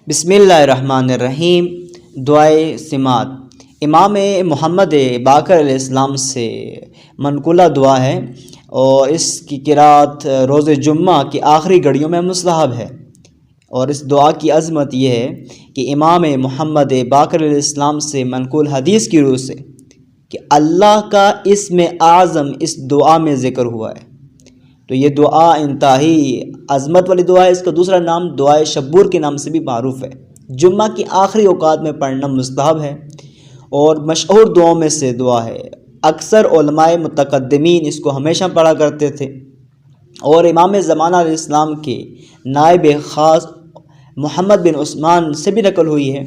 بسم اللہ الرحمن الرحیم۔ دعائے سماعت امام محمد باقر علیہ السلام سے منقولہ دعا ہے اور اس کی قرأت روز جمعہ کی آخری گھڑیوں میں مستحب ہے۔ اور اس دعا کی عظمت یہ ہے کہ امام محمد باقر علیہ السلام سے منقول حدیث کی روح سے کہ اللہ کا اسم اعظم اس دعا میں ذکر ہوا ہے۔ تو یہ دعا انتہائی عظمت والی دعا ہے۔ اس کا دوسرا نام دعائے شبور کے نام سے بھی معروف ہے۔ جمعہ کی آخری اوقات میں پڑھنا مستحب ہے اور مشہور دعاؤں میں سے دعا ہے۔ اکثر علماء متقدمین اس کو ہمیشہ پڑھا کرتے تھے اور امام زمانہ علیہ السلام کے نائب خاص محمد بن عثمان سے بھی نقل ہوئی ہے۔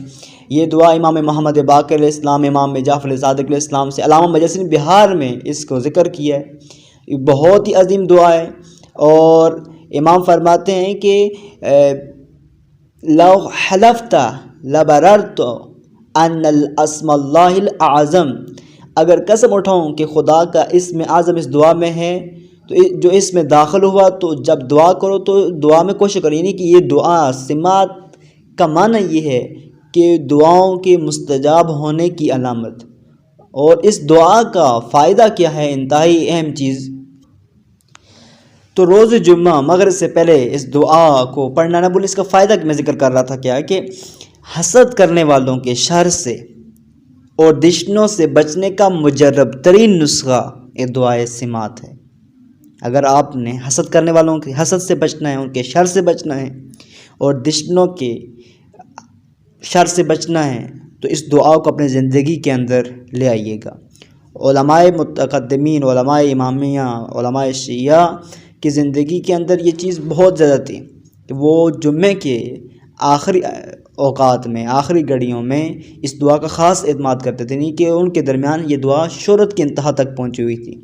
یہ دعا امام محمد باقر علیہ السلام، امام جعفر صادق علیہ السلام سے علامہ مجلسی نے بہار میں اس کو ذکر کیا ہے۔ بہت ہی عظیم دعا ہے اور امام فرماتے ہیں کہ لو حلفت لبررت ان الاسم اللہ الاعظم، اگر قسم اٹھاؤں کہ خدا کا اسم اعظم اس دعا میں ہے تو جو اس میں داخل ہوا تو جب دعا کرو تو دعا میں کوشش کرو، یعنی کہ یہ دعا سماعت کا معنی یہ ہے کہ دعاؤں کے مستجاب ہونے کی علامت۔ اور اس دعا کا فائدہ کیا ہے؟ انتہائی اہم چیز، تو روز جمعہ مغرب سے پہلے اس دعا کو پڑھنا نہ بھولیں۔ اس کا فائدہ کہ میں ذکر کر رہا تھا کیا کہ حسد کرنے والوں کے شر سے اور دشمنوں سے بچنے کا مجرب ترین نسخہ یہ دعائے سماعت ہے۔ اگر آپ نے حسد کرنے والوں کے حسد سے بچنا ہے، ان کے شر سے بچنا ہے اور دشمنوں کے شر سے بچنا ہے تو اس دعا کو اپنے زندگی کے اندر لے آئیے گا۔ علماء متقدمین، علماء امامیہ، علماء شیعہ کی زندگی کے اندر یہ چیز بہت زیادہ تھی کہ وہ جمعے کے آخری اوقات میں، آخری گھڑیوں میں اس دعا کا خاص اعتماد کرتے تھے، نہیں کہ ان کے درمیان یہ دعا شہرت کی انتہا تک پہنچی ہوئی تھی۔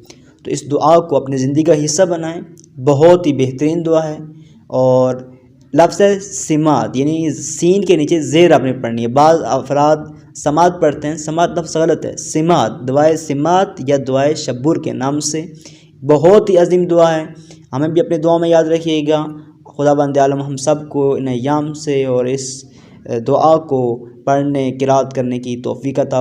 تو اس دعا کو اپنے زندگی کا حصہ بنائیں، بہت ہی بہترین دعا ہے۔ اور لفظ سماعت یعنی سین کے نیچے زیر آپ نے پڑھنی ہے۔ بعض افراد سماعت پڑھتے ہیں، سماعت لفظ غلط ہے، سماعت، دعائے سماعت یا دعائے شبور کے نام سے بہت ہی عظیم دعا ہے۔ ہمیں بھی اپنے دعاؤں میں یاد رکھیے گا۔ خدا بند عالم ہم سب کو ان ایام سے اور اس دعا کو پڑھنے، قرأت کرنے کی توفیق عطا